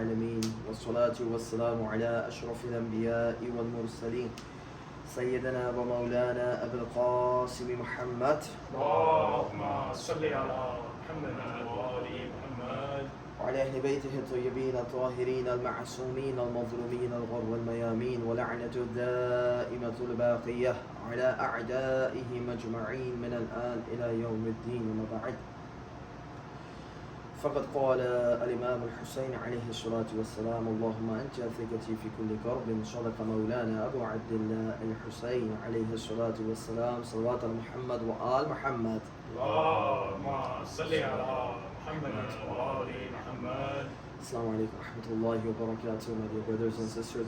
العالمين والصلاة والسلام على أشرف الأنبياء والمرسلين سيدنا ومولانا أبي القاسم محمد اللهم صل على محمد وآل محمد وعلى أهل بيته الطيبين الطاهرين المعصومين المظلومين الغر والميامين ولعنة الدائمة الباقية على أعدائهم أجمعين من الآن إلى يوم الدين. وما بعد، فقد قال الإمام الحسين عليه الصلاة والسلام: اللهم أنت ثقتي في كل كرب. صدق مولانا أبو عبد الله الحسين عليه الصلاة والسلام. صلوات محمد وآل محمد. اللهم صل على محمد وآل محمد. Assalamu alaikum wa rahmatullahi wa barakatuh, my dear brothers and sisters.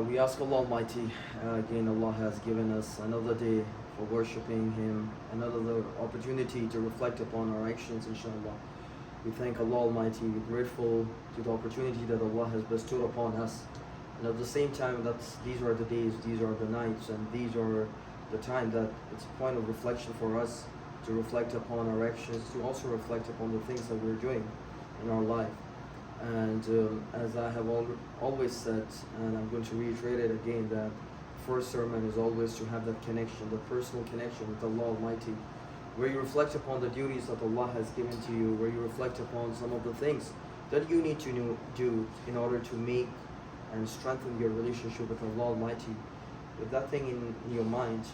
We ask Allah Almighty, again Allah has given us another day for worshipping Him, another opportunity to reflect upon our actions, inshallah. We thank Allah Almighty, we're grateful to the opportunity that Allah has bestowed upon us. And at the same time, these are the days, these are the nights, and these are the time that it's a point of reflection for us to reflect upon our actions, to also reflect upon the things that we're doing in our life. And as I have always said, and I'm going to reiterate it again, that first sermon is always to have that connection, the personal connection with Allah Almighty, where you reflect upon the duties that Allah has given to you, where you reflect upon some of the things that you need to do in order to make and strengthen your relationship with Allah Almighty. With that thing in your mind,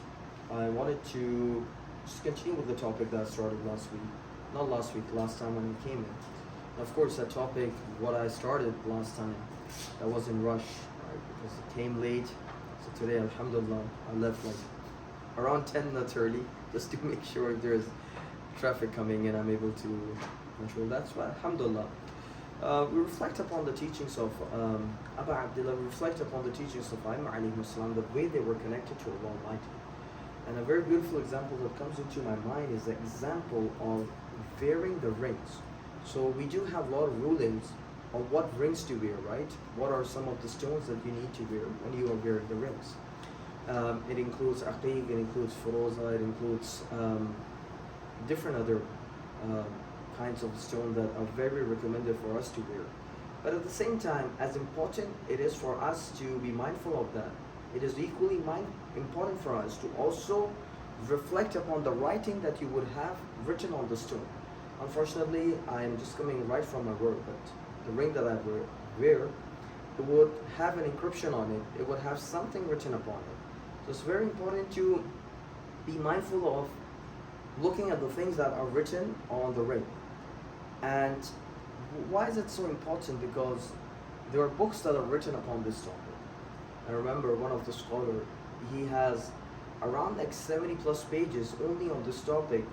I wanted to just continue with the topic that I started last time when we came in. Of course, that topic, what I started last time, that was in rush, right? Because it came late. So today, alhamdulillah, I left like around 10 minutes early, just to make sure if there's traffic coming in, I'm able to control that. So alhamdulillah. We reflect upon the teachings of Abu Abdullah, we reflect upon the teachings of Imam alayhi salam, the way they were connected to Allah Almighty. And a very beautiful example that comes into my mind is the example of wearing the rings. So we do have a lot of rulings on what rings to wear, right? What are some of the stones that you need to wear when you are wearing the rings? It includes aqiq, it includes furoza, it includes different other kinds of stone that are very recommended for us to wear. But at the same time, as important it is for us to be mindful of that, it is equally important for us to also reflect upon the writing that you would have written on the stone. Unfortunately, I am just coming right from my work, but the ring that I wear, it would have an encryption on it. It would have something written upon it. So it's very important to be mindful of looking at the things that are written on the ring. And why is it so important? Because there are books that are written upon this topic. I remember one of the scholars, he has around like 70 plus pages only on this topic,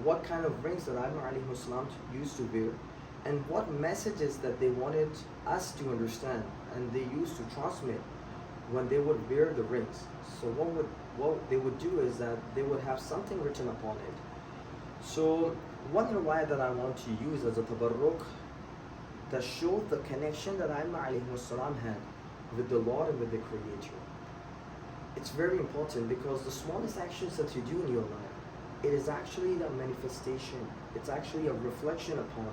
what kind of rings that Imam alayhi salam used to wear, and what messages that they wanted us to understand and they used to transmit when they would wear the rings. So what they would do is that they would have something written upon it. So one riwayah that I want to use as a tabarruk that shows the connection that Imam alayhi salam had with the Lord and with the Creator. It's very important because the smallest actions that you do in your life, it is actually a manifestation. It's actually a reflection upon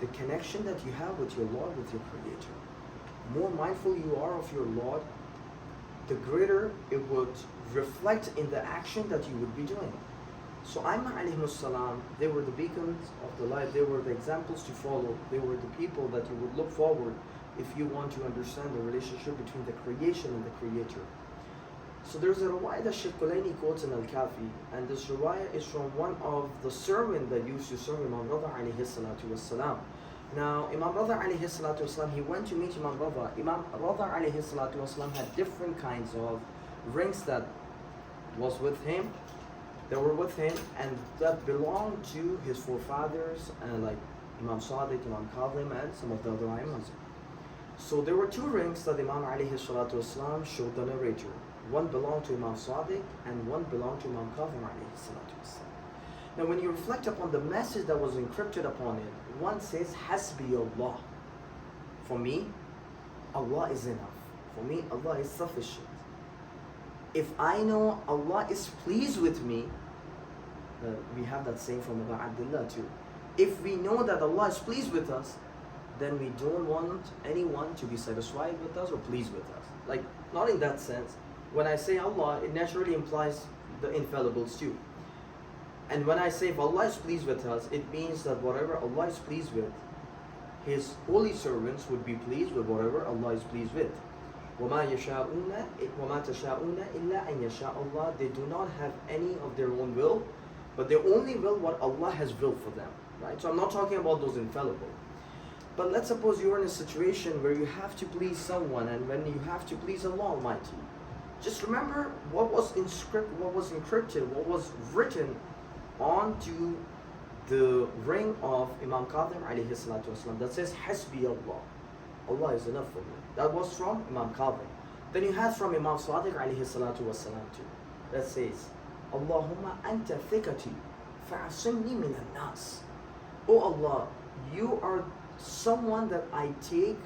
the connection that you have with your Lord, with your Creator. More mindful you are of your Lord, the greater it would reflect in the action that you would be doing. So Imam alayhi salam, they were the beacons of the light, they were the examples to follow, they were the people that you would look forward if you want to understand the relationship between the creation and the Creator. So there's a riwayah that Shaykh Kulaini quotes in Al-Kafi, and this riwayah is from one of the servants that used to serve Imam Rada alayhi salatu wassalam. Now, Imam Rada alayhi salatu wassalam, he went to meet Imam Rada. Imam Rada alayhi salatu wassalam had different kinds of rings that was with him, that were with him, and that belonged to his forefathers, and like Imam Sadiq, Imam Kazim, and some of the other imams. So there were two rings that Imam alayhi salatu wassalam showed the narrator. One belonged to Imam Sadiq and one belonged to Imam Kazim alayhi salatu wassalam. Now when you reflect upon the message that was encrypted upon it, one says, Hasbi Allah. For me, Allah is enough. For me, Allah is sufficient. If I know Allah is pleased with me, we have that saying from Abu Abdullah too. If we know that Allah is pleased with us, then we don't want anyone to be satisfied with us or pleased with us. Like, not in that sense. When I say Allah, it naturally implies the infallibles too. And when I say if Allah is pleased with us, it means that whatever Allah is pleased with, His holy servants would be pleased with whatever Allah is pleased with. وَمَا تَشَاءُونَ إِلَّا أَن يَشَاءَ اللَّهُ. They do not have any of their own will, but they only will what Allah has willed for them. Right? So I'm not talking about those infallible. But let's suppose you're in a situation where you have to please someone, and when you have to please Allah Almighty, just remember what was encrypted, what was written onto the ring of Imam Qadim alayhi salatu wasalam that says Hasbi Allah. Allah is enough for me. That was from Imam Qadim. Then you have from Imam Sadiq alayhi salatu wasalam too. That says Allahumma anta thiqati fa'asimni min al-nas. Oh Allah, you are someone that I take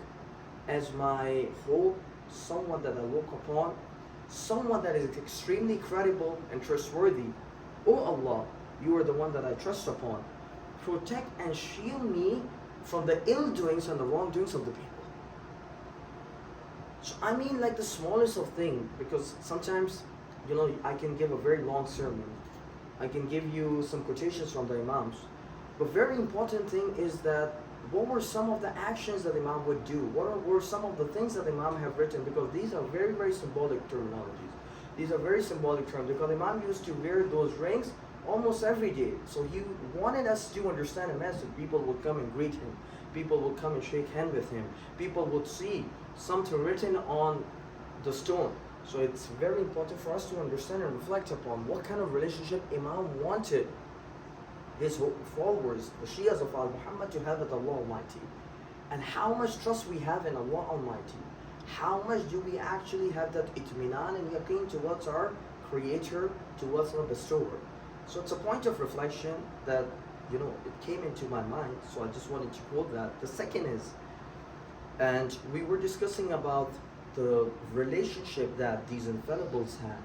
as my hope, someone that I look upon, someone that is extremely credible and trustworthy. Oh Allah, you are the one that I trust upon. Protect and shield me from the ill doings and the wrongdoings of the people. So I mean, like the smallest of things, because sometimes, I can give a very long sermon. I can give you some quotations from the Imams. But very important thing is that what were some of the actions that Imam would do? What were some of the things that Imam have written? Because these are very, very symbolic terminologies. These are very symbolic terms, because Imam used to wear those rings almost every day. So he wanted us to understand a message. People would come and greet him. People would come and shake hands with him. People would see something written on the stone. So it's very important for us to understand and reflect upon what kind of relationship Imam wanted his followers, the Shias of Al-Muhammad, to have with Allah Almighty. And how much trust we have in Allah Almighty. How much do we actually have that itminan and yaqeen towards our Creator, towards our Bestower. So it's a point of reflection that, it came into my mind, so I just wanted to quote that. The second is, and we were discussing about the relationship that these infallibles had,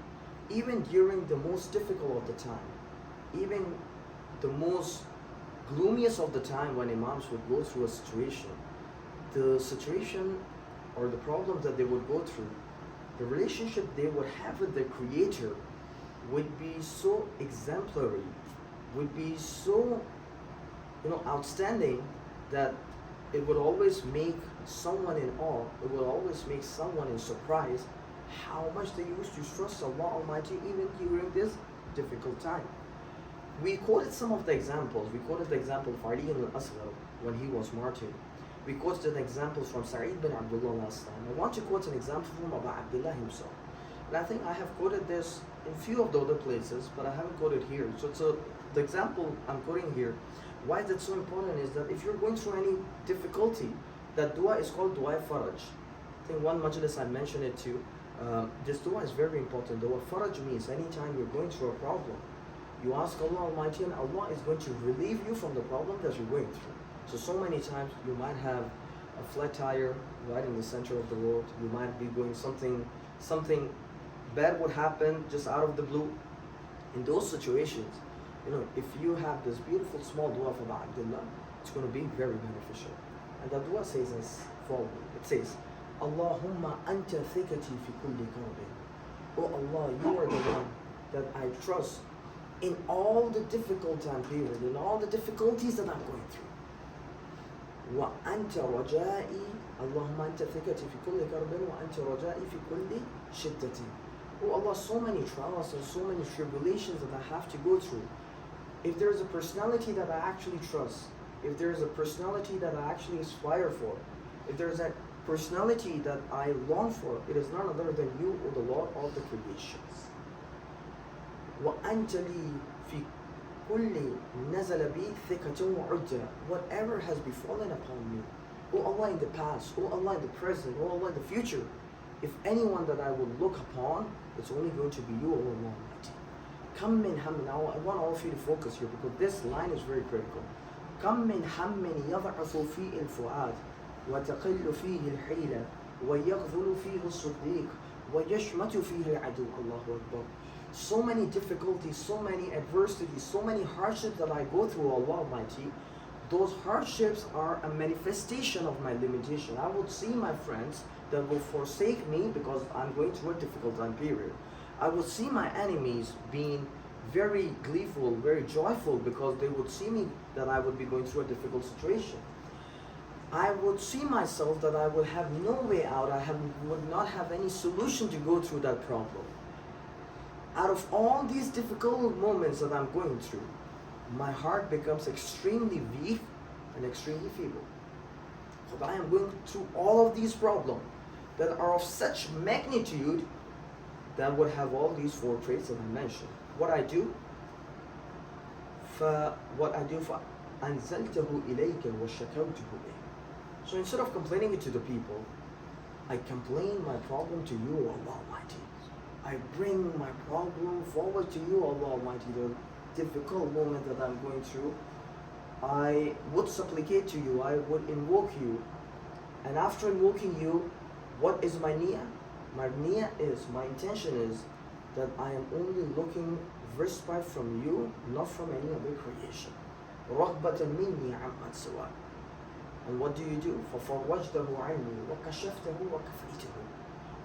even during the most difficult of the time, even the most gloomiest of the time when Imams would go through a situation, the situation or the problems that they would go through, the relationship they would have with their Creator would be so exemplary, would be so outstanding, that it would always make someone in awe, it would always make someone in surprise how much they used to trust Allah Almighty even during this difficult time. We quoted some of the examples. We quoted the example of Ali ibn al-Asghar when he was martyred. We quoted an example from Sa'id bin Abdullah last time. I want to quote an example from Abu Abdullah himself. And I think I have quoted this in few of the other places, but I haven't quoted here. So the example I'm quoting here, why is it so important is that if you're going through any difficulty, that dua is called dua faraj. I think one majlis I mentioned it too. This dua is very important. Dua faraj means anytime you're going through a problem, you ask Allah Almighty, and Allah is going to relieve you from the problem that you're going through. So many times you might have a flat tire right in the center of the road. You might be going something bad would happen just out of the blue. In those situations, if you have this beautiful small dua for Abdullah, it's going to be very beneficial. And the dua says as follows. It says, Allahumma anta thiqati fi kulli karbin. Oh Allah, you are the one that I trust in all the difficult time period, in all the difficulties that I'm going through. Wa anta raja'i, Allahumma anta thiqati fi kulli karbin, wa anta raja'i fi kulli shiddatin. Oh Allah, so many trials and so many tribulations that I have to go through. If there is a personality that I actually trust, if there is a personality that I actually aspire for, if there is a personality that I long for, it is none other than you, O the Lord of the creations. وَأَنْتَ لِي فِي كُلِّ نَزَلَ بِي ثِقَةٌ وَعُدَّةٌ. Whatever has befallen upon me, O Allah in the past, O Allah in the present, O Allah in the future, if anyone that I will look upon, it's only going to be you, O Allah Almighty. Come min hammin. Now I want all of you to focus here, because this line is very critical. كم من هم يضعف فيه الفؤاد وتقل فيه الحيلة ويغفل فيه الصديق ويشمت فيه العدو. الله أكبر. So many difficulties, so many adversities, so many hardships that I go through, Allah Almighty, those hardships are a manifestation of my limitation. I would see my friends that will forsake me because I'm going through a difficult time period. I would see my enemies being very gleeful, very joyful because they would see me that I would be going through a difficult situation. I would see myself that I would have no way out. Would not have any solution to go through that problem. Out of all these difficult moments that I'm going through, my heart becomes extremely weak and extremely feeble. But I am going through all of these problems that are of such magnitude that would have all these four traits that I mentioned. What I do, فأنزلته إليك وشكوته به. So instead of complaining it to the people, I complain my problem to you, Allah Almighty. I bring my problem forward to you, Allah Almighty. The difficult moment that I'm going through, I would supplicate to you, I would invoke you. And after invoking you, what is my niyyah? My niyyah is, my intention is that I am only looking respite from you, not from any other creation. رَغْبَةً مِنِّي عَمَّنْ سِوَاكَ. And what do? فَفَرَّجْتَهُ عَنِّي وَكَشَفْتَهُ وَكَفَيْتَهُ.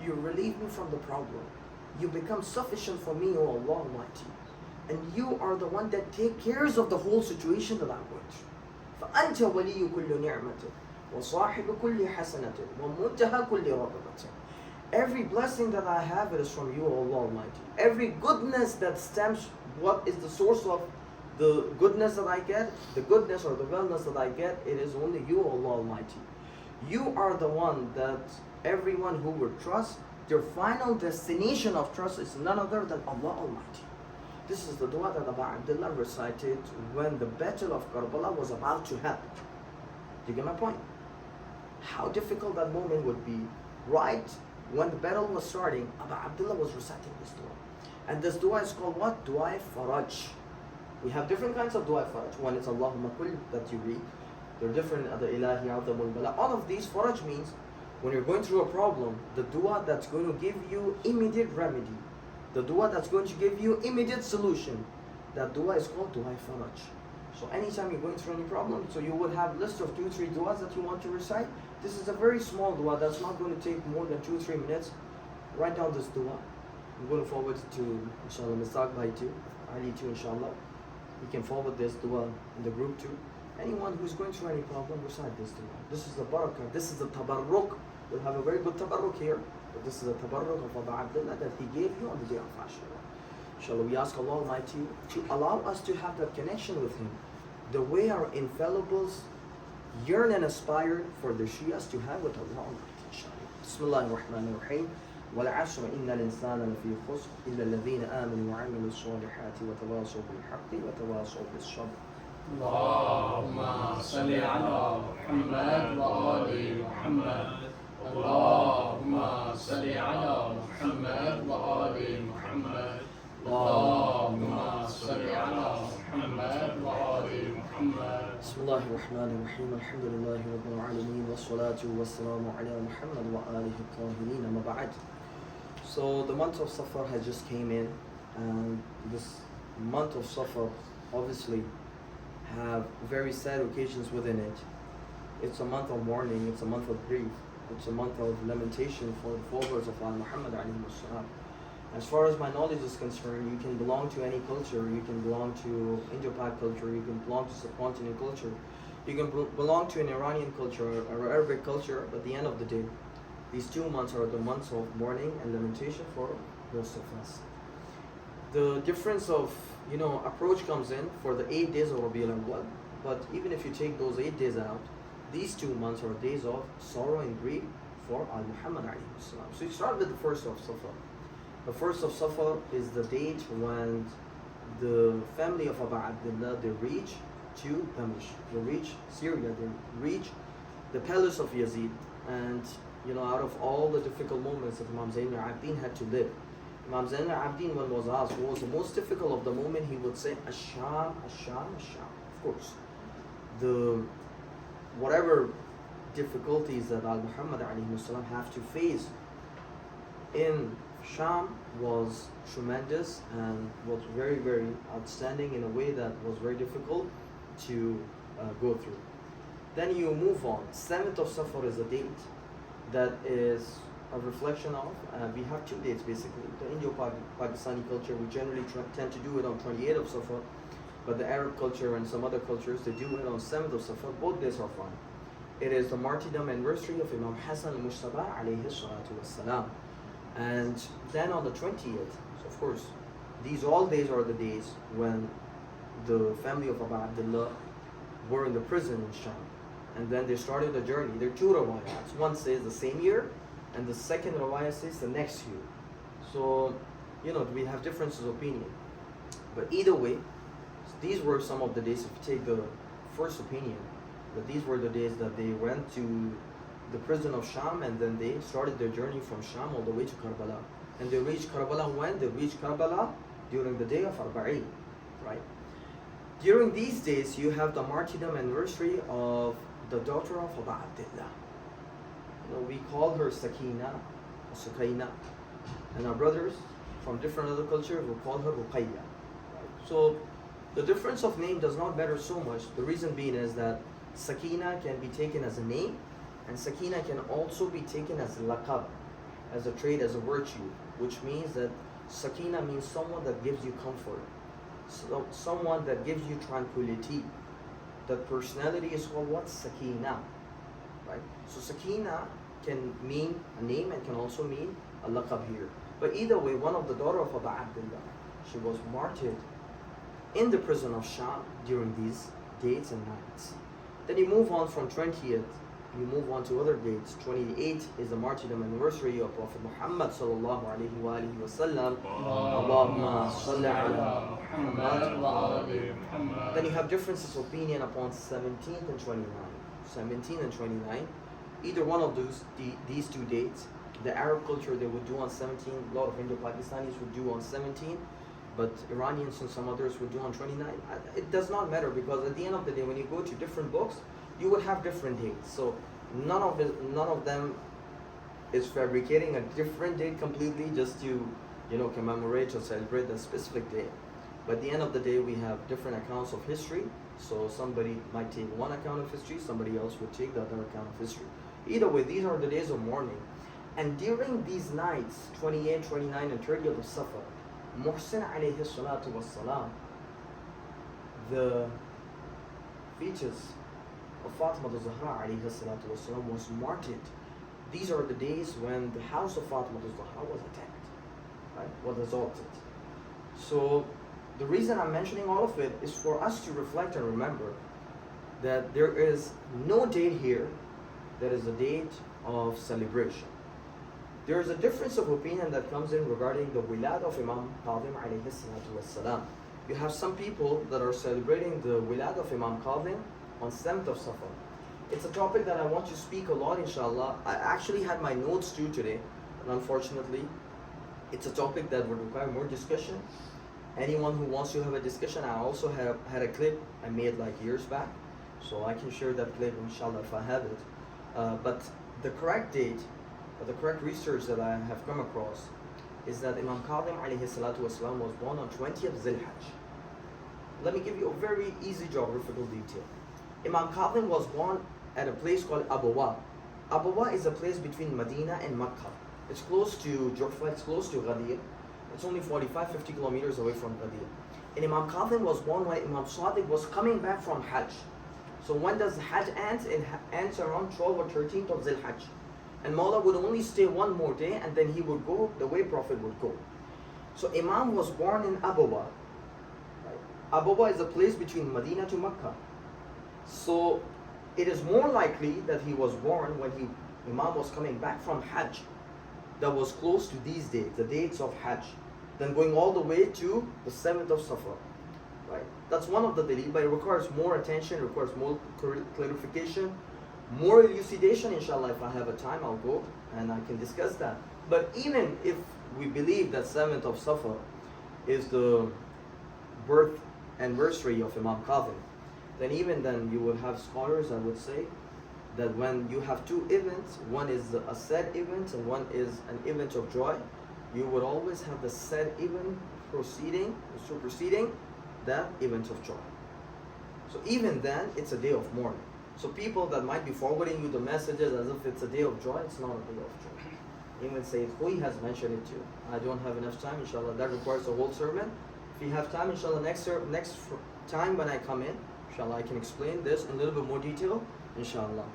You relieve me from the problem. You become sufficient for me, O Allah Almighty. And you are the one that take cares of the whole situation that I'm going through. فَأَنْتَ وَلِيُّ كُلُّ نِعْمَةٍ وَصَاحِبُ كُلِّ حَسَنَةٍ وَمُنْتَهَى كُلِّ رَغْبَةٍ. Every blessing that I have, it is from you, O Allah Almighty. Every goodness that stems, what is the source of the goodness that I get, the goodness or the wellness that I get, it is only you, O Allah Almighty. You are the one that everyone who would trust, their final destination of trust is none other than Allah Almighty. This is the dua that Abu Abdullah recited when the battle of Karbala was about to happen. Do you get my point? How difficult that moment would be. Right when the battle was starting, Abu Abdullah was reciting this dua. And this dua is called what? Dua Faraj. We have different kinds of dua Faraj. One is Allahumma kul that you read. There are different other ilahi, azamul bala. All of these Faraj means when you're going through a problem, the dua that's going to give you immediate remedy. The dua that's going to give you immediate solution. That dua is called dua Faraj. So anytime you're going through any problem, so you would have list of 2-3 duas that you want to recite. This is a very small dua that's not going to take more than 2-3 minutes. Write down this dua. I'm going to forward it to, inshallah, Mistaq Bhai too, Ali too, inshallah. You can forward this dua in the group too. Anyone who's going through any problem, recite this dua. This is the barakah, this is the tabarruk. We'll have a very good tabarruk here, but this is the tabarruk of Abu Abdullah that he gave you on the day of Ashura. Inshallah, we ask Allah Almighty to allow us to have that connection with Him, the way our infallibles yearn and aspire for the Shias to have with Allah Almighty. Inshallah. Bismillah ar-Rahman ar-Rahim. وَالْعَصْرِ إِنَّ الْإِنسَانَ لَفِي خُسْرٍ إِلَّا الَّذِينَ آمَنُوا وَعَمِلُوا الصَّالِحَاتِ وَتَوَاصَوْا بِالْحَقِّ وَتَوَاصَوْا بِالصَّبْرِ. اللهم صل على محمد وآل محمد. اللهم صل على محمد وآل محمد. اللهم صل على محمد وآل محمد. بسم الله الرحمن الرحيم. الحمد لله رب العالمين والصلاة والسلام على محمد وآله الطاهرين أما بعد. So the month of Safar has just came in, and this month of Safar obviously have very sad occasions within it. It's a month of mourning, it's a month of grief, it's a month of lamentation for the followers of Muhammad alayhi salam. As far as my knowledge is concerned, you can belong to any culture, you can belong to Indo-Pak culture, you can belong to subcontinent culture, you can belong to an Iranian culture or Arabic culture, but at the end of the day, these 2 months are the months of mourning and lamentation for most of us. The difference of, approach comes in for the 8 days of Rabiul Awwal, but even if you take those 8 days out, these 2 months are days of sorrow and grief for Muhammad alayhi salam. So you start with the first of Safar. The first of Safar is the date when the family of Abu Abdullah, they reach to Damashq, they reach Syria, they reach the palace of Yazid. And out of all the difficult moments that Imam Zayn al-Abidin had to live, Imam Zayn al-Abidin, when was asked what was the most difficult of the moment, he would say, Ash-Sham, Ash-Sham, Ash-Sham. Of course, whatever difficulties that Muhammad alayhi salam have to face in Sham was tremendous and was very, very outstanding in a way that was very difficult to go through. Then you move on. 7th of Safar is a date that is a reflection of, we have two dates basically. The Indo-Pakistani culture, we generally tend to do it on 28th of Safar, but the Arab culture and some other cultures, they do it on 7th of Safar. Both days are fine. It is the martyrdom anniversary of Imam Hassan al-Mujtaba alayhi salatu wassalam. And then on the 20th, of course, these all days are the days when the family of Abu Abdullah were in the prison in Sham. And then they started the journey. There are two rawayats. One says the same year, and the second rawayat says the next year. So, we have differences of opinion. But either way, these were some of the days. If you take the first opinion, that these were the days that they went to the prison of Sham, and then they started their journey from Sham all the way to Karbala. And they reached Karbala when? They reached Karbala during the day of Arba'in, right? During these days, you have the martyrdom anniversary of the daughter of Abu Abdullah. We call her Sakina, or Sukaina, and our brothers from different other cultures will call her Ruqayya. Right? So the difference of name does not matter so much. The reason being is that Sakina can be taken as a name, and Sakina can also be taken as a laqab, as a trait, as a virtue, which means that Sakina means someone that gives you comfort, so someone that gives you tranquility. That personality is called what? Sakina, right? So Sakina can mean a name and can also mean a laqab here. But either way, one of the daughter of Abu Abdullah, she was martyred in the prison of Sham during these dates and nights. Then you move on from 20th, you move on to other dates. 28th is the martyrdom anniversary of Prophet Muhammad sallallahu alaihi wa alihi wasallam. Allahumma salli ala Muhammad wa ali Muhammad. Then you have differences of opinion upon 17th and 29th. 17 and 29. Either one of these two dates. The Arab culture they would do on 17. A lot of Indo-Pakistanis would do on 17. But Iranians and some others would do on 29. It does not matter, because at the end of the day, when you go to different books, you would have different dates. So none of them is fabricating a different date completely just to commemorate or celebrate a specific day. But at the end of the day, we have different accounts of history. So somebody might take one account of history, somebody else would take the other account of history. Either way, these are the days of mourning. And during these nights, 28, 29, and 30th of Safar, Muhsin alayhi salatu wassalam, the fetus of Fatima al-Zahra alayhi salatu wassalam, was martyred. These are the days when the house of Fatima al-Zahra was attacked, right? Was assaulted. So the reason I'm mentioning all of it is for us to reflect and remember that there is no date here that is a date of celebration. There is a difference of opinion that comes in regarding the wilad of Imam Qadim alayhi salatu wassalam. You have some people that are celebrating the wilad of Imam Qadim on 7th of Safar. It's a topic that I want to speak a lot, inshallah. I actually had my notes too today, and unfortunately, it's a topic that would require more discussion. Anyone who wants to have a discussion, I also had a clip I made like years back, so I can share that clip, inshallah, if I have it. But the correct date, the correct research that I have come across is that Imam Qadim alayhi salatu wasalam was born on 20th Zilhajj. Let me give you a very easy geographical detail. Imam Qadim was born at a place called Abawa. Abawa is a place between Medina and Makkah. It's close to Juffa, it's close to Ghadir. It's only 45-50 kilometers away from Ghadir. And Imam Qadim was born when Imam Sadiq was coming back from Hajj. So when does Hajj end? It ends around 12 or 13th of Zilhajj. And Mawla would only stay one more day, and then he would go the way Prophet would go. So Imam was born in Abawa. Right? Abawa is a place between Medina to Makkah. So it is more likely that he was born when Imam was coming back from Hajj, that was close to these dates, the dates of Hajj, then going all the way to the 7th of Safar. Right? That's one of the dalil, but it requires more attention, it requires more clarification, more elucidation. Inshallah, if I have a time, I'll go and I can discuss that. But even if we believe that 7th of Safar is the birth anniversary of Imam Qadim, then even then you would have scholars that would say that when you have two events, one is a sad event and one is an event of joy, you would always have the sad event superseding that event of joy. So even then, it's a day of mourning. So people that might be forwarding you the messages as if it's a day of joy, it's not a day of joy. Even Sayyid Khoi has mentioned it too. I don't have enough time, inshallah, that requires a whole sermon. If you have time, inshallah, next time when I come in, inshallah, I can explain this in a little bit more detail, inshallah.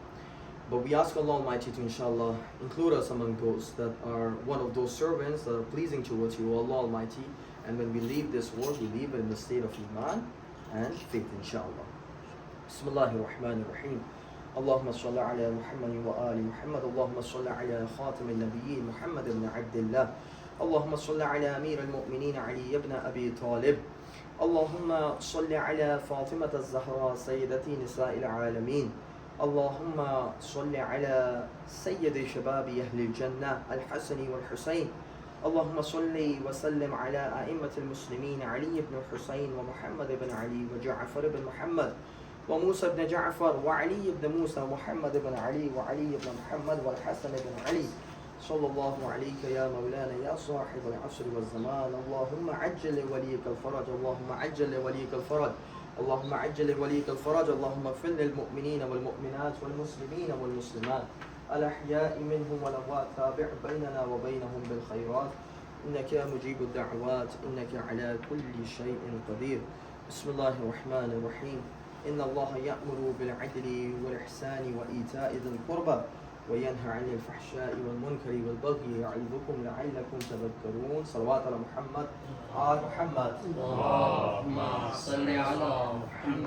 But we ask Allah Almighty to, inshallah, include us among those that are one of those servants that are pleasing towards you, Allah Almighty. And when we leave this world, we leave it in the state of Iman and faith, inshallah. Bismillahir Rahmanir Rahim. اللهم صل على محمد وآل محمد اللهم صل على خاتم النبيين محمد بن عبد الله اللهم صل على أمير المؤمنين علي بن أبي طالب اللهم صل على فاطمة الزهراء سيدة نساء العالمين اللهم صل على سيد شباب أهل الجنة الحسن والحسين اللهم صل وسلم على أئمة المسلمين علي بن الحسين ومحمد بن علي وجعفر بن محمد وموسى بن جعفر وعلي بن موسى ومحمد بن علي وعلي بن محمد والحسن بن علي صلى الله عليك يا مولانا يا صاحب العصر والزمان اللهم عجل لوليك الفرج اللهم عجل لوليك الفرج اللهم عجل لوليك الفرج اللهم اغفر للمؤمنين والمؤمنات والمسلمين والمسلمات الأحياء منهم والأموات تابع بيننا وبينهم بالخيرات إنك مجيب الدعوات إنك على كل شيء قدير بسم الله الرحمن الرحيم إن الله يأمر بالعدل والإحسان وإيتاء ذي القربى وينهى عن الفحشاء والمنكر والبغي يعظكم لعلكم تذكرون صلوات على محمد آل محمد اللهم صل على محمد